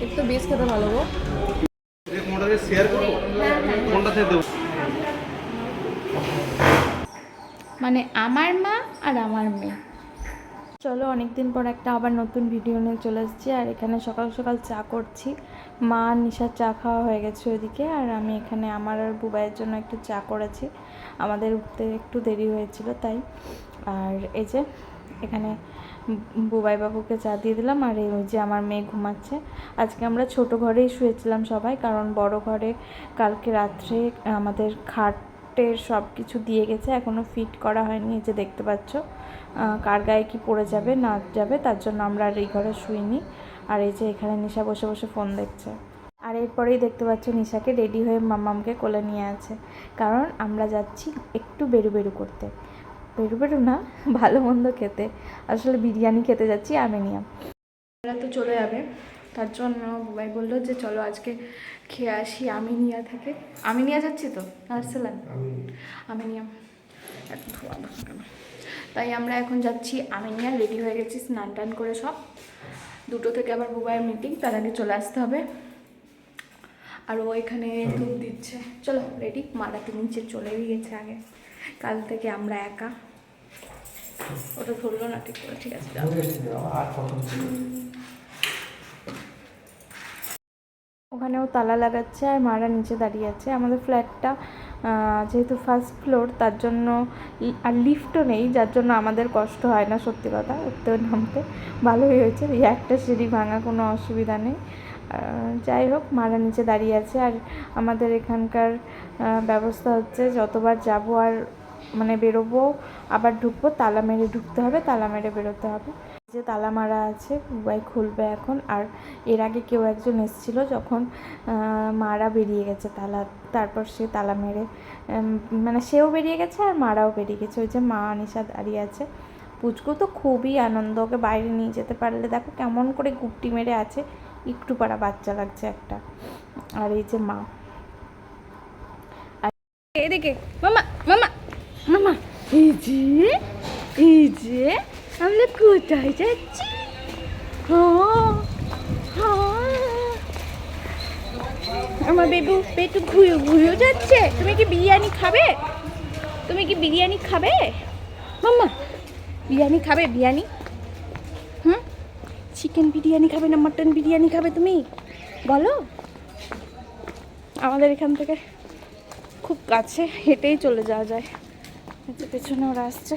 একটু বেশ খেতে ভালো গো। শেয়ার করবো, কোনটাতে দেবো? মানে আমার মা আর আমার মেয়ে। চলো, অনেকদিন পর একটা আবার নতুন ভিডিও নিয়ে চলে এসেছি। আর এখানে সকাল সকাল চা করছি। মা নিশার চা খাওয়া হয়ে গেছে ওইদিকে, আর আমি এখানে আমার আর বুবাইয়ের জন্য একটু চা করেছি। আমাদের উঠতে একটু দেরি হয়েছিল তাই। আর এই যে এখানে বুবাই বাবুকে চা দিয়ে দিলাম, আর এই যে আমার মেয়ে ঘুমাচ্ছে। আজকে আমরা ছোট ঘরেই শুয়েছিলাম সবাই, কারণ বড় ঘরে কালকে রাত্রে আমাদের খাটের সব কিছু দিয়ে গেছে, এখনও ফিট করা হয়নি। এই যে দেখতে পাচ্ছ কার গায়ে কি পড়ে যাবে না যাবে, তার জন্য আমরা আর এই ঘরে শুইনি। আর এই যে এখানে নিশা বসে বসে ফোন দেখছে। আর এরপরেই দেখতে পাচ্ছ নিশাকে রেডি হয়ে মাম্মামকে কোলে নিয়ে আছে, কারণ আমরা যাচ্ছি একটু বেরু বেরু করতে। বেরু বেরু না, ভালো মন্দ খেতে, আসলে বিরিয়ানি খেতে যাচ্ছি আমিনিয়া। ওরা তো চলে যাবে, তার জন্য বুবাই বললো যে চলো আজকে খেয়ে আসি আমিনিয়া থেকে। আমিনিয়া যাচ্ছি তো, আর্সেলান আমিনিয়া এত ধোয়া কেন। তাই আমরা এখন যাচ্ছি আমিনিয়া, রেডি হয়ে গেছি স্নান টান করে সব। 2টো থেকে আবার বুবাইয়ের মিটিং, তার আগে চলে আসতে হবে। আর ও এখানে দুধ দিচ্ছে। চলো রেডি, মারা তো নিচে চলেই গেছে আগে, কাল থেকে আমরা একা। ওটা ধরলো না ঠিক করে, ঠিক আছে ওখানেও তালা লাগাচ্ছে, আর মারা নিচে দাঁড়িয়ে আছে। আমাদের ফ্ল্যাটটা যেহেতু ফার্স্ট ফ্লোর, তার জন্য আর লিফটও নেই, যার জন্য আমাদের কষ্ট হয় না সত্যি কথা উঠতে নামতে। ভালোই হয়েছে, এই একটা সিঁড়ি ভাঙা, কোনো অসুবিধা নেই। যাই হোক, মারা নিচে দাঁড়িয়ে আছে। আর আমাদের এখানকার ব্যবস্থা হচ্ছে যতবার যাব আর মানে বেরোবো আবার ঢুকবো, তালা মেরে ঢুকতে হবে, তালা মেরে বেরোতে হবে। যে তালা মারা আছে, বুবাই খুলবে এখন। আর এর আগে কেউ একজন এসেছিল যখন মারা বেরিয়ে গেছে তালা, তারপর সে তালা মেরে মানে সেও বেরিয়ে গেছে আর মারাও বেরিয়ে গেছে। ওই যে মা নিশা দাঁড়িয়ে আছে। পুচকু তো খুবই আনন্দ, ওকে বাইরে নিয়ে যেতে পারলে দেখো কেমন করে গুপটি মেরে আছে, একটু পাড়া বাচ্চা লাগছে একটা। আর এই যে মা, আর এদিকে মামা মামা মামা, এই যে আমরা কোথায় যাচ্ছি? আমার বেবু পেটু ঘুরে ঘুরেও যাচ্ছে। তুমি কি বিরিয়ানি খাবে? তুমি কি বিরিয়ানি খাবে মাম্মা? বিরিয়ানি খাবে? বিরিয়ানি চিকেন বিরিয়ানি খাবে না মটন বিরিয়ানি খাবে তুমি বলো? আমাদের এখান থেকে খুব কাছে, হেঁটেই চলে যাওয়া যায়। পেছনে ওরা আসছে।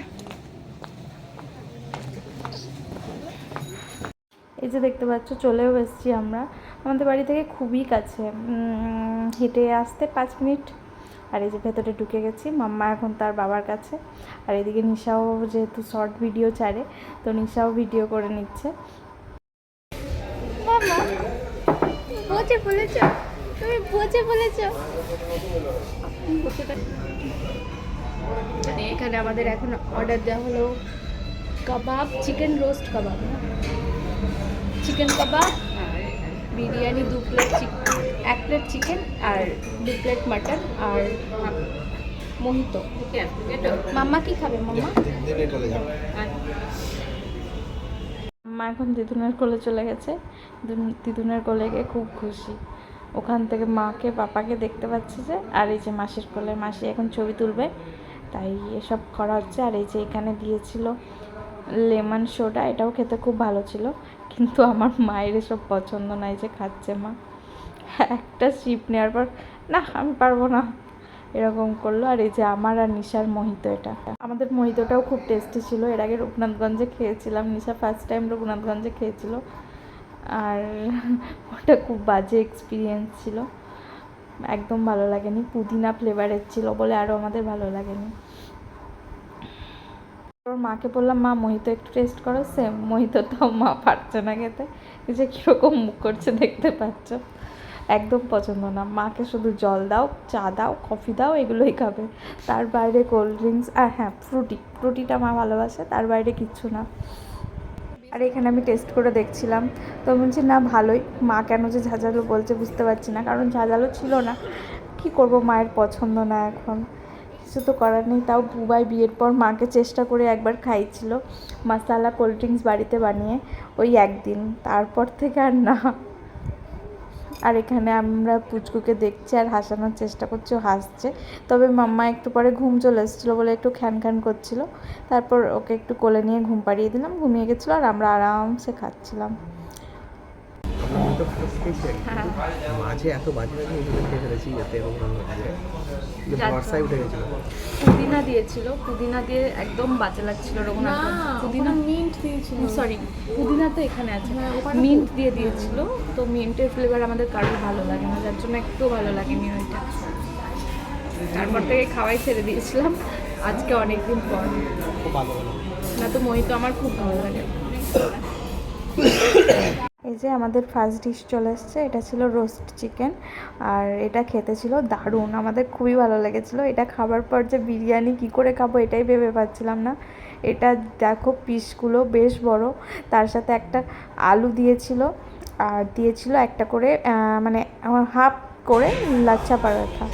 এই যে দেখতে পাচ্ছ চলেও এসেছি আমরা, আমাদের বাড়ি থেকে খুবই কাছে, হেঁটে আসতে 5 মিনিট। আর এই যে ভেতরে ঢুকে গেছি, মাম্মা এখন তার বাবার কাছে। আর এদিকে নিশাও যেহেতু শর্ট ভিডিও ছাড়ে, তো নিশাও ভিডিও করে নিচ্ছে। মাম্মা বসে বলেছ, তুমি বসে বলেছ। এখানে আমাদের এখন অর্ডার দেওয়া হলো কাবাব, চিকেন রোস্ট কাবাব, চিকেন কাবাব, বিরিয়ানি 2 প্লেট, 1 প্লেট চিকেন আর 2 প্লেট মাটন, আর মোহিতো। মাম্মা কি খাবে? মাম্মা মাম্মা এখন দিদুনের কোলে চলে গেছে। দিদুনের কোলে গিয়ে খুব খুশি, ওখান থেকে মাকে পাপাকে দেখতে পাচ্ছে যে। আর এই যে মাসির কোলে, মাসি এখন ছবি তুলবে, তাই এসব করা হচ্ছে। আর এই যে এখানে দিয়েছিল লেমন সোডা, এটাও খেতে খুব ভালো ছিল, কিন্তু আমার মায়ের এসব পছন্দ নয় যে খাচ্ছে মা। একটা সিপ নেওয়ার পর না আমি পারবো না এরকম করলো। আর এই যে আমার আর নিশার মোহিতো, এটা আমাদের মোহিতোটাও খুব টেস্টি ছিল। এর আগে রঘুনাথগঞ্জে খেয়েছিলাম, নিশা ফার্স্ট টাইম রঘুনাথগঞ্জে খেয়েছিল, আর ওটা খুব বাজে এক্সপিরিয়েন্স ছিল, একদম ভালো লাগেনি। পুদিনা ফ্লেভারের ছিল বলে আরও আমাদের ভালো লাগেনি। ওর মাকে বললাম মা মোহিতো একটু টেস্ট করো, সেম মোহিতোটাও মা পারছে না খেতে, যে কীরকম মুখ করছে দেখতে পাচ্ছ, একদম পছন্দ না। মাকে শুধু জল দাও, চা দাও, কফি দাও, এগুলোই খাবে, তার বাইরে কোল্ড ড্রিঙ্কস আর হ্যাঁ ফ্রুটিটা মা ভালোবাসে, তার বাইরে কিচ্ছু না। আর এখানে আমি টেস্ট করে দেখছিলাম, তো বলছি না ভালোই। মা কেন যে ঝাঁঝালো বলছে বুঝতে পারছি না, কারণ ঝাঁঝালো ছিল না। কি করব, মায়ের পছন্দ না, এখন কিছু তো করার নেই। তাও বুবাই বিয়ের পর মাকে চেষ্টা করে একবার খাইছিল মশালা কোল্ড ড্রিঙ্কস বাড়িতে বানিয়ে, ওই একদিন, তারপর থেকে আর না। আর এখানে আমরা পুচকুকে দেখছি আর হাসানোর চেষ্টা করছি, ও হাসছে। তবে মাম্মা একটু পরে ঘুম চলে এসেছিলো বলে একটু খ্যান খ্যান করছিল, তারপর ওকে একটু কোলে নিয়ে ঘুম পাড়িয়ে দিলাম, ঘুমিয়ে গেছিলো আর আমরা আরামসে খাচ্ছিলাম। মাঝে এত বাজে বাজে এগুলো খেয়ে ফেলেছি যাতে এরকম হচ্ছে যে ভরসায় উঠে গেছিলো। পুদিনা দিয়েছিল, পুদিনা দিয়ে একদম বাজে লাগছিল রঘুনাথ। পুদিনা মিন্ট দিয়েছিল, সরি পুদিনা তো এখানে আছে, মিন্ট দিয়ে দিয়েছিল। তো মিন্টের ফ্লেভার আমাদের কারোর ভালো লাগে না, যার জন্য একটু ভালো লাগেনি ওইটা। তারপর থেকে খাওয়াই ছেড়ে দিয়েছিলাম আজকে অনেকদিন পর। খুব ভালো হলো। না তো মোহিত আমার খুব ভালো লাগে। এই যে আমাদের ফার্স্ট ডিশ চলে এসছে, এটা ছিল রোস্ট চিকেন, আর এটা খেতে ছিল দারুণ, আমাদের খুবই ভালো লেগেছিলো। এটা খাবার পর যে বিরিয়ানি কি করে খাবো এটাই ভেবে পাচ্ছিলাম না। এটা দেখো পিসগুলো বেশ বড়, তার সাথে একটা আলু দিয়েছিল, আর দিয়েছিল একটা করে মানে আমার হাফ করে লাচ্ছা পরাঠা।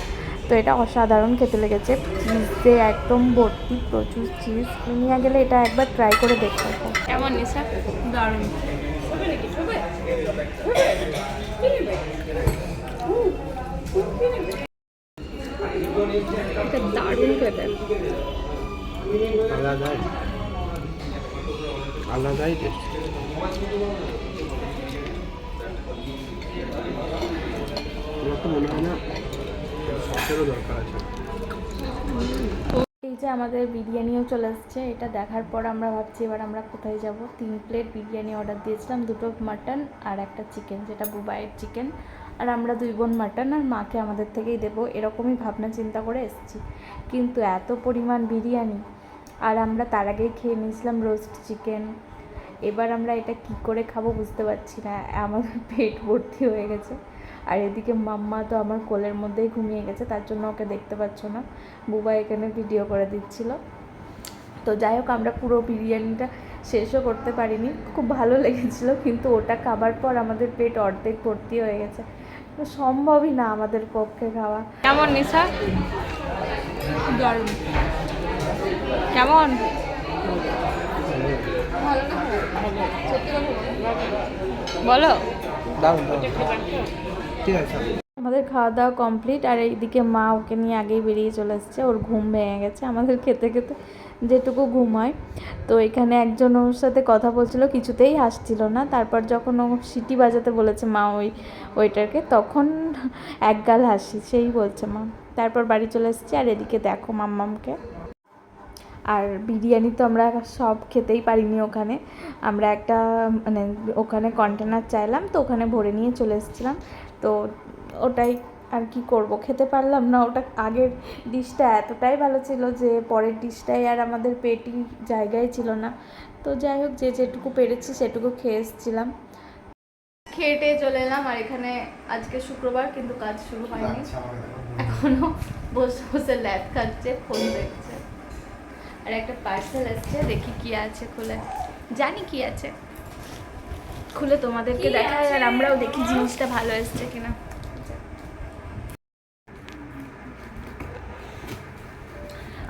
তো এটা অসাধারণ খেতে লেগেছে, চিজ দিয়ে একদম ভর্তি, প্রচুর চিজ। নিয়ে গেলে এটা একবার ট্রাই করে দেখতে হবে। কেমন নিশা? দারুণ। এটা দারুণ খেতে। আলাদাই আলাদাই টেস্ট। আমার তো মনে হয় না সসেরও দরকার আছে। এই যে আমাদের বিরিয়ানিও চলে এসছে, এটা দেখার পর আমরা ভাবছি এবার আমরা কোথায় যাব। 3 প্লেট বিরিয়ানি অর্ডার দিয়েছিলাম, 2টো মাটন আর একটা চিকেন, যেটা বুবাইয়ের চিকেন। আর আমরা 2 বোন মাটন আর মাকে আমাদের থেকেই দেবো, এরকমই ভাবনা চিন্তা করে এসেছি। কিন্তু এত পরিমাণ বিরিয়ানি, আর আমরা তার আগেই খেয়ে নিয়েছিলাম রোস্ট চিকেন। এবার আমরা এটা কি করে খাবো বুঝতে পারছি না, আমাদের পেট ভর্তি হয়ে গেছে। আর এদিকে মাম্মা তো আমার কোলের মধ্যেই ঘুমিয়ে গেছে, তার জন্য ওকে দেখতে পাচ্ছ না, বুবা এখানে ভিডিও করে দিচ্ছিল। তো যাই হোক, আমরা পুরো বিরিয়ানিটা শেষও করতে পারিনি, খুব ভালো লেগেছিলো, কিন্তু ওটা খাবার পর আমাদের পেট অর্ধেক ভর্তি হয়ে গেছে, তো সম্ভবই না আমাদের পক্ষে খাওয়া। কেমন নিশা? দারুণ। কেমন? বলো। দারুণ ঠিক আছে। আমাদের খাওয়া দাওয়া কমপ্লিট, আর এইদিকে মা ওকে নিয়ে আগেই বেরিয়ে চলে এসছে, ওর ঘুম ভেঙে গেছে আমাদের খেতে খেতে যেটুকু ঘুম হয়। তো এখানে একজন ওর সাথে কথা বলছিল, কিছুতেই হাসছিল না। তারপর যখন ও সিটি বাজাতে বলেছে মা ওইটারকে, তখন একগাল হাসি সেই বলছে মা। তারপর বাড়ি চলে এসেছি, আর এদিকে দেখো মাম্মামকে। আর বিরিয়ানি তো আমরা সব খেতেই পারিনি ওখানে, আমরা একটা মানে ওখানে কন্টেনার চাইলাম, তো ওখানে ভরে নিয়ে চলে এসেছিলাম। তো ওটাই আর কি করব, খেতে পারলাম না। ওটা আগের ডিশটা এতটাই ভালো ছিল যে পরের ডিশটাই আর আমাদের পেটি জায়গায় ছিল না। তো যাই হোক, যে যেটুকু পেরেছি সেটুকু খেয়ে এসেছিলাম, খেয়ে চলে এলাম। আর এখানে আজকে শুক্রবার, কিন্তু কাজ শুরু হয়নি এখনো, বসে বসে ল্যাব খাচ্ছে, ফোন দেখছে। আর একটা পার্সেল আসছে, দেখি কি আছে, খুলে জানি কি আছে, খুলে তোমাদেরকে দেখাই আর আমরাও দেখি জিনিসটা ভালো এসছে কিনা।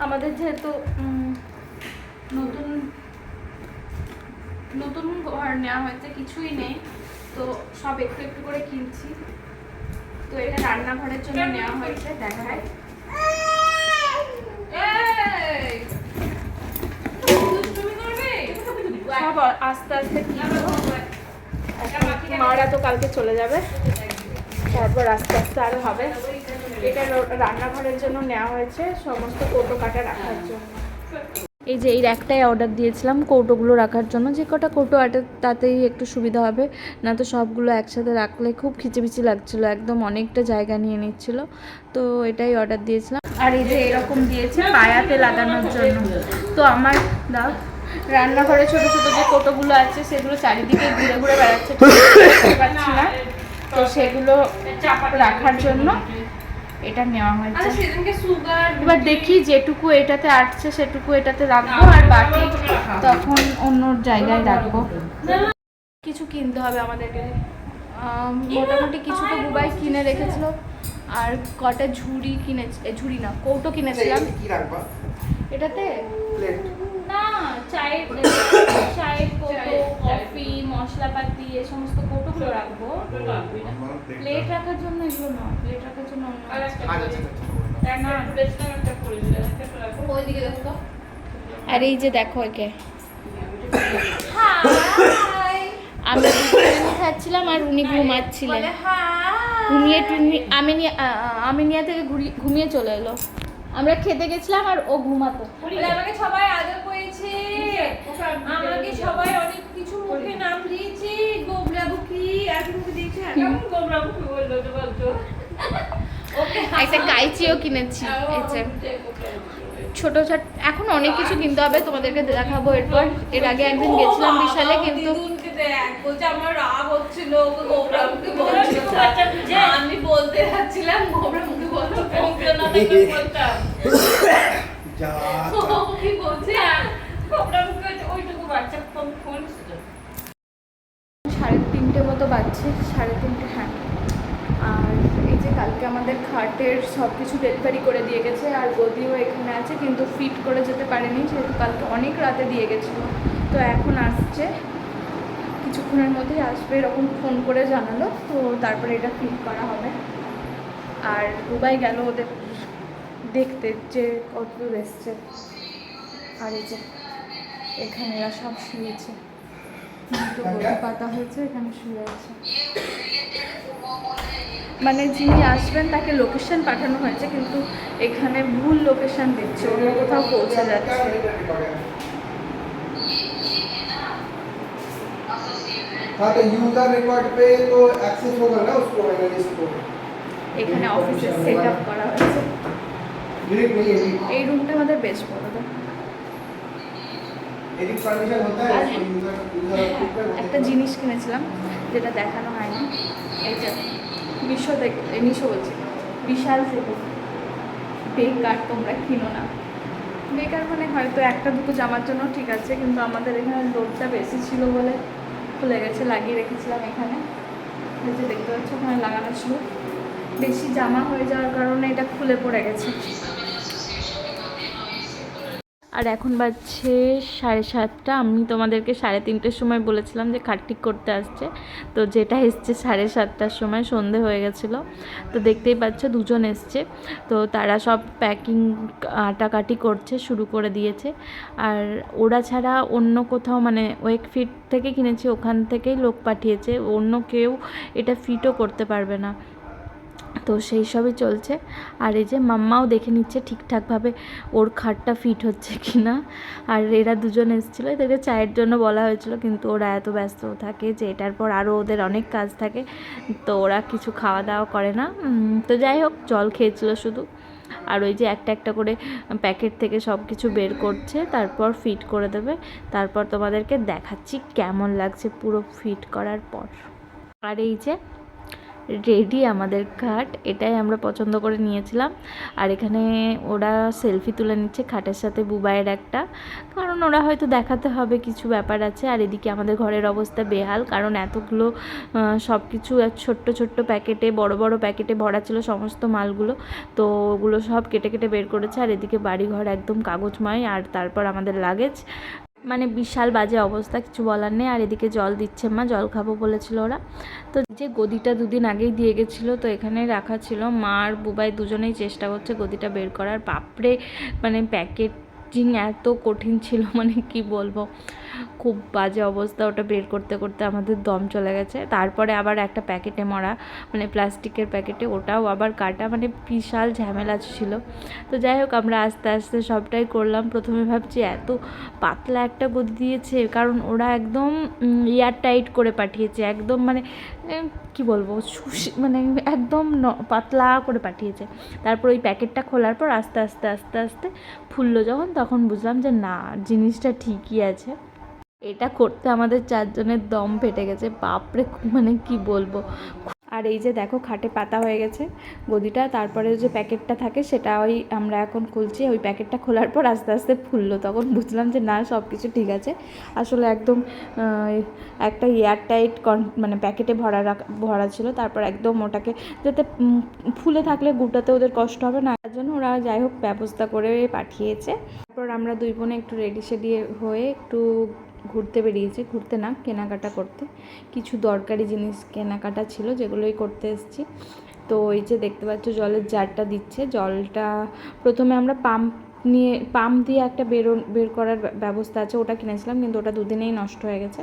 আমাদের যেহেতু নতুন নতুন ঘর নেওয়া হয়েছে, কিছুই নেই, তো সব একটু একটু করে কিনছি। তো এটা রান্নাঘরের জন্য নেওয়া হয়েছে, দেখায়। সব আস্তে আস্তে কিনবো, মারা তো কালকে চলে যাবে, তারপর আস্তে আস্তে আরও হবে। এটা রান্নাঘরের জন্য নেওয়া হয়েছে, সমস্ত কৌটো কাটা রাখার জন্য। এই যে এই একটাই অর্ডার দিয়েছিলাম কৌটোগুলো রাখার জন্য, যে কটা কৌটো আছে তাতেই একটু সুবিধা হবে, না তো সবগুলো একসাথে রাখলে খুব খিচিবিচি লাগছিলো, একদম অনেকটা জায়গা নিয়ে নিচ্ছিল। তো এটাই অর্ডার দিয়েছিলাম। আর এই যে এরকম দিয়েছে পায়াতে লাগানোর জন্য। তো আমার দাও, রান্নাঘরে ছোটো ছোটো যে কৌটোগুলো আছে সেগুলো চারিদিকে ঘুরে ঘুরে বেড়াচ্ছে, পাচ্ছি না, তো সেগুলো রাখার জন্য এটা নেওয়া হয়েছে। এবার দেখি যেটুকু এটাতে আটছে সেটুকু এটাতে রাখবো, আর বাকি তখন অন্য জায়গায় রাখবো। কিছু কিনতে হবে আমাদেরকে, মোটামুটি কিছু তো বুবাই কিনে রেখেছিল, আর কটা ঝুড়ি কিনেছে, ঝুড়ি না কৌটো কিনেছিলাম। এটাতে না চায়ের চায়ের কৌটো, কফি, মশলাপাতি এই সমস্ত কৌটোগুলো রাখবো। প্লেট রাখার জন্য এগুলো না, প্লেট রাখার জন্য অন্য আর এই যে দেখো একে আমরা বিরিয়ানি খাচ্ছিলাম আর উনি ঘুমাচ্ছিলেন। ঘুমিয়ে আমিনিয়া থেকে ঘুমিয়ে চলে এলো। আমরা খেতে গেছিলাম আর ও ঘুমাতো। আমাকে সবাই আদর করেছে, আমাকে সবাই অনেক কিছু মুখে নাম দিয়েছে, গোবরাবুকি আর মুখে দিয়েছে। কেমন গোবরাবুকি বললো তো বলতো? একটা কাইচিও কিনেছি। ছোট ছোট এখন অনেক কিছু কিনতে হবে, তোমাদেরকে দেখাবো এরপর। এর আগে একদিন গেছিলাম বিশালে, কিন্তু আমার রাগ হচ্ছিল, ওকে গোবরাবুকি বলছিল, আমি বলতে যাচ্ছিলাম গোবরাবুকি বলতো, বলতাম কি বলছে গোবরাবুকি ওইটুকু বাচ্চা ফোন 3:30 মতো বাজছে, 3:30 হ্যাঁ। আর এই যে কালকে আমাদের খাটের সব কিছু ডেলিভারি করে দিয়ে গেছে, আর গদিও এখানে আছে, কিন্তু ফিট করে যেতে পারেনি যেহেতু কালকে অনেক রাতে দিয়ে গেছিলো। তো এখন আসছে, কিছুক্ষণের মধ্যেই আসবে এরকম ফোন করে জানালো। তো তারপরে এটা ফিট করা হবে। আর দুবাই গেল ওদের দেখতে যে কতদূর এসছে। আর এই যে এখানে এরা সব শুয়েছে, দুটো গদি পাতা হয়েছে, এখানে শুয়ে আছে। মানে যিনি আসবেন তাকে লোকেশন পাঠানো হয়েছে, কিন্তু এখানে ভুল লোকেশন দিচ্ছে, অন্য কোথাও পৌঁছে যাচ্ছে। हाँ तो यूजर रिकॉर्ड पे तो एक्सेस होगा ना उसको एनालिस्ट को এখানে অফিসে সেট আপ করা হয়েছে। एडिट नहीं एडिट এই রুমটা আমাদের বেশ বড়। एडिट परमिशन होता है उसको यूजर একটা জিনিস কিনেছিলাম যেটা দেখানো হয়নি, এই যে মিশো বলছি, বিশাল থেকে বেকার, তোমরা কিনো না। বেকার মানে হয়তো একটা দুটো জামার জন্য ঠিক আছে, কিন্তু আমাদের এখানে লোডটা বেশি ছিল বলে খুলে গেছে, লাগিয়ে রেখেছিলাম এখানে, এই যে দেখতে পাচ্ছ ওখানে লাগানো ছিল। বেশি জামা হয়ে যাওয়ার কারণে এটা খুলে পড়ে গেছে। আর এখন বাজছে 7:30। আমি তোমাদেরকে 3:30-র সময় বলেছিলাম যে খাট ঠিক করতে আসছে, তো যেটা এসছে 7:30-র সময়, সন্ধে হয়ে গেছিলো। তো দেখতেই পাচ্ছ দুজন এসছে, তো তারা সব প্যাকিং কাটাকাটি করছে, শুরু করে দিয়েছে। আর ওরা ছাড়া অন্য কোথাও, মানে ওয়েক ফিট থেকে কিনেছি, ওখান থেকেই লোক পাঠিয়েছে, অন্য কেউ এটা ফিটও করতে পারবে না। তো সেই সবই চলছে। আর এই যে মাম্মাও দেখে নিচ্ছে ঠিকঠাকভাবে ওর খাটটা ফিট হচ্ছে কি না। আর এরা দুজন এসেছিলো, এদেরকে চায়ের জন্য বলা হয়েছিল, কিন্তু ওরা এত ব্যস্ত থাকে যে এটার পর আরও ওদের অনেক কাজ থাকে, তো ওরা কিছু খাওয়া দাওয়া করে না। তো যাই হোক, জল খেয়েছিল শুধু। আর ওই যে একটা একটা করে প্যাকেট থেকে সব কিছু বের করছে, তারপর ফিট করে দেবে। তারপর তোমাদেরকে দেখাচ্ছি কেমন লাগছে পুরো ফিট করার পর। আর এই যে রেডি আমাদের খাট, এটাই আমরা পছন্দ করে নিয়েছিলাম। আর এখানে ওরা সেলফি তুলে নিচ্ছে খাটের সাথে বুবাইয়ের একটা, কারণ ওরা হয়তো দেখাতে হবে কিছু ব্যাপার আছে। আর এদিকে আমাদের ঘরের অবস্থা বেহাল, কারণ এতগুলো সব কিছু ছোট্ট ছোট্ট প্যাকেটে, বড় বড় প্যাকেটে ভরা ছিল সমস্ত মালগুলো, তো ওগুলো সব কেটে কেটে বের করেছে। আর এদিকে বাড়িঘর একদম কাগজময়, আর তারপর আমাদের লাগেজ, মানে বিশাল বাজে অবস্থা, কিছু বলার নেই। আর এদিকে জল দিচ্ছে মা, জল খাবো বলেছিল ওরা। তো যে গদিটা দুদিন আগেই দিয়ে গেছিলো, তো এখানে রাখা ছিল। মা আর বুবাই দুজনেই চেষ্টা করছে গদিটা বের করার। বাপরে, মানে প্যাকেজিং এত কঠিন ছিল, মানে কি বলবো, খুব বাজে অবস্থা। ওটা বের করতে করতে আমাদের দম চলে গেছে। তারপরে আবার একটা প্যাকেটে মরা, মানে প্লাস্টিকের প্যাকেটে, ওটাও আবার কাটা, মানে বিশাল ঝামেলা ছিল। তো যাই হোক, আমরা আস্তে আস্তে সবটাই করলাম। প্রথমে ভাবছি এত পাতলা একটা গদি দিয়েছে, কারণ ওরা একদম এয়ার টাইট করে পাঠিয়েছে, একদম মানে কি বলবো, মানে একদম পাতলা করে পাঠিয়েছে। তারপর ওই প্যাকেটটা খোলার পর আস্তে আস্তে আস্তে আস্তে ফুললো যখন, তখন বুঝলাম যে না, জিনিসটা ঠিকই আছে। এটা করতে আমাদের 4 জনের দম ফেটে গেছে, বাপরে, মানে কি বলবো। আর এই যে দেখো খাটে পাতা হয়ে গেছে গদিটা, তারপরে যে প্যাকেটটা থাকে সেটা ওই আমরা এখন খুলছি। ওই প্যাকেটটা খোলার পর আস্তে আস্তে ফুললো, তখন বুঝলাম যে না, সব কিছু ঠিক আছে। আসলে একদম একটা এয়ার টাইট মানে প্যাকেটে ভরা ছিল। তারপর একদম ওটাকে যাতে ফুলে থাকলে গুটাতে ওদের কষ্ট হবে না, তার জন্য ওরা যাই হোক ব্যবস্থা করে পাঠিয়েছে। তারপর তারপর আমরা দুই বোনে একটু রেডি সেডি হয়ে একটু ঘুরতে বেরিয়েছি, ঘুরতে না কেনাকাটা করতে, কিছু দরকারি জিনিস কেনাকাটা ছিল যেগুলোই করতে এসেছি। তো এই যে দেখতে পাচ্ছ জলের জারটা দিচ্ছে, জলটা প্রথমে আমরা পাম্প দিয়ে একটা বের করার ব্যবস্থা আছে, ওটা কিনেছিলাম কিন্তু ওটা দুদিনেই নষ্ট হয়ে গেছে,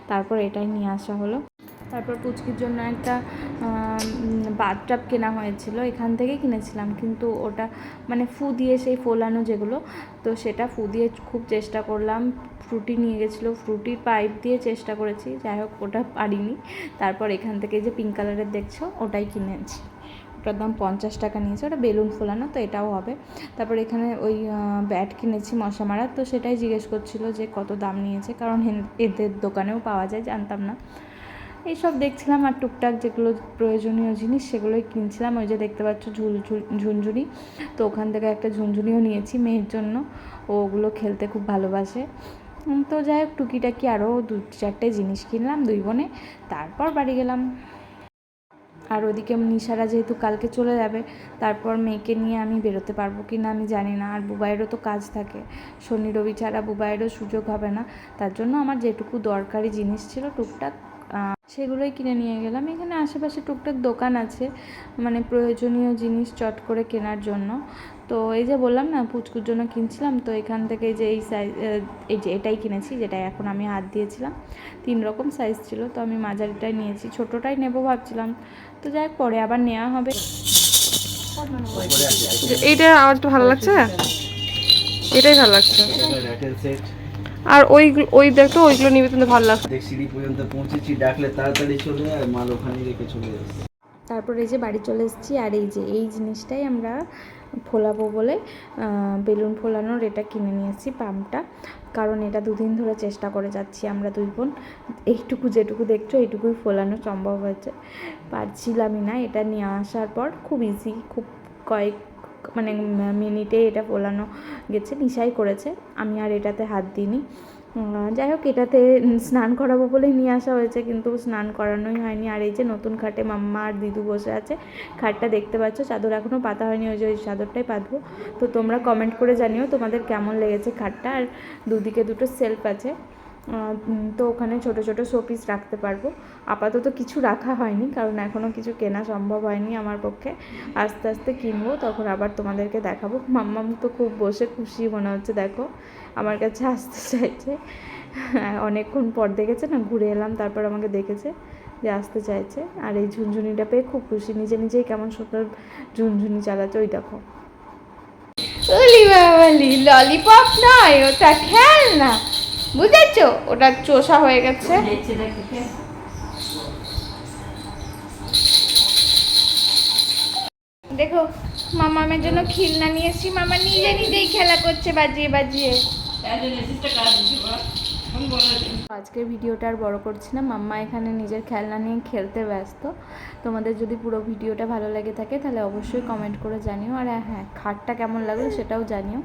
তারপর এটাই নিয়ে আসা হলো। তারপর পুচকির জন্য একটা বাথটাব কেনা হয়েছিল, এখান থেকেই কিনেছিলাম, কিন্তু ওটা মানে ফু দিয়ে সেই ফোলানো যেগুলো, তো সেটা ফু দিয়ে খুব চেষ্টা করলাম, ফ্রুটি নিয়ে গেছিলো, ফ্রুটির পাইপ দিয়ে চেষ্টা করেছি, যাই হোক ওটা পারিনি। তারপর এখান থেকে যে পিঙ্ক কালারের দেখছো ওটাই কিনেছি, ওটার দাম 50 টাকা নিয়েছে, ওটা বেলুন ফোলানো, তো এটাও হবে। তারপর এখানে ওই ব্যাট কিনেছি মশা মারার, তো সেটাই জিজ্ঞেস করছিলো যে কত দাম নিয়েছে, কারণ এদের দোকানেও পাওয়া যায়, জানতাম না। এইসব দেখছিলাম আর টুকটাক যেগুলো প্রয়োজনীয় জিনিস সেগুলোই কিনছিলাম। ওই যে দেখতে পাচ্ছ ঝুনঝুনি, তো ওখান থেকে একটা ঝুনঝুনিও নিয়েছি মেয়ের জন্য, ওগুলো খেলতে খুব ভালোবাসে। তো যাই হোক টুকিটাকি আরও 2-4টে জিনিস কিনলাম দুই বোনে, তারপর বাড়ি গেলাম। আর ওদিকে নিশারা যেহেতু কালকে চলে যাবে, তারপর মেয়েকে নিয়ে আমি বেরোতে পারবো কি না আমি জানি না, আর বুবাইয়েরও তো কাজ থাকে, শনি রবি ছাড়া বুবাইয়েরও সুযোগ হবে না, তার জন্য আমার যেটুকু দরকারি জিনিস ছিল টুকটাক সেগুলোই কিনে নিয়ে গেলাম। এখানে আশেপাশে টুকটাক দোকান আছে মানে প্রয়োজনীয় জিনিস চট করে কেনার জন্য। তো এই যে বললাম না পুচকুর জন্য কিনছিলাম, তো এখান থেকে যে এই সাইজ, এই যে এটাই কিনেছি, যেটা এখন আমি হাত দিয়েছিলাম, 3 রকম সাইজ ছিল, তো আমি মাঝারিটাই নিয়েছি, ছোটোটাই নেবো ভাবছিলাম, তো যাই হোক পরে আবার নেওয়া হবে। এইটা আমার একটু ভালো লাগছে, এটাই ভালো লাগছে। সেট আর ওই দেখতো ওইগুলো নিবে কিন্তু ভালো লাগছে। দেখ সিঁড়ি পর্যন্ত পৌঁছেছি, ডাকলে তাড়াতাড়ি চলে আর মাল ওখানে রেখে চলে যাচ্ছে। তারপর এই যে বাড়ি চলে এসেছি, আর এই যে এই জিনিসটাই আমরা ফোলাবো বলে বেলুন ফোলানোর এটা কিনে নিয়েছি পাম্পটা, কারণ এটা 2 দিন ধরে চেষ্টা করে যাচ্ছি আমরা দুই বোন, এইটুকু যেটুকু দেখছো এইটুকুই ফোলানো সম্ভব হয়েছে, পারছিলামই না। এটা নিয়ে আসার পর খুব ইজি, খুব কয়েক মানে মিনিটে এটা ফোলানো গেছে, নিশাই করেছে, আমি আর এটাতে হাত দিইনি। যাই হোক এটাতে স্নান করাবো বলেই নিয়ে আসা হয়েছে, কিন্তু স্নান করানোই হয়নি। আর এই যে নতুন খাটে মাম্মা আর দিদু বসে আছে, খাটটা দেখতে পাচ্ছ, চাদর এখনও পাতা হয়নি, ওই যে ওই চাদরটাই পাতবো। তো তোমরা কমেন্ট করে জানিও তোমাদের কেমন লেগেছে খাটটা। আর দুদিকে দুটো সেলফ আছে, তো ওখানে ছোট ছোট শোপিস রাখতে পারবো। আপাতত কিছু রাখা হয়নি, কারণ এখনও কিছু কেনা সম্ভব হয়নি আমার পক্ষে, আস্তে আস্তে কিনবো, তখন আবার তোমাদেরকে দেখাবো। মাম্মাম তো খুব বসে খুশি মনে হচ্ছে, দেখো আমার কাছে আসতে চাইছে, অনেকক্ষণ পর দেখেছে না, ঘুরে এলাম তারপর আমাকে দেখেছে যে আসতে চাইছে। আর এই ঝুনঝুনিটা পেয়ে খুব খুশি, নিজে নিজেই কেমন সুন্দর ঝুনঝুনি চালাচ্ছে, ওই দেখো। ওলি বাবালি, ললিপপ নয় ওটা খেলনা, বুঝেছো, ওটা চোষা হয়ে গেছে। দেখো মামামের জন্য খেলনা নিয়েছি, মামা নিজে নিজেই খেলা করছে বাজিয়ে বাজিয়ে। আজকের ভিডিওটা আর বড় করছি না, মাম্মা এখানে নিজের খেলনা নিয়ে খেলতে ব্যস্ত। তোমাদের যদি পুরো ভিডিওটা ভালো লেগে থাকে তাহলে অবশ্যই কমেন্ট করে জানিও, আর হ্যাঁ খাটটা কেমন লাগলো সেটাও জানিও।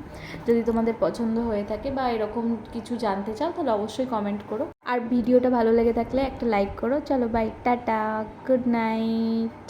যদি তোমাদের পছন্দ হয়ে থাকে বা এরকম কিছু জানতে চাও তাহলে অবশ্যই কমেন্ট করো, আর ভিডিওটা ভালো লেগে থাকলে একটা লাইক করো। চলো বাই, টাটা, গুড নাইট।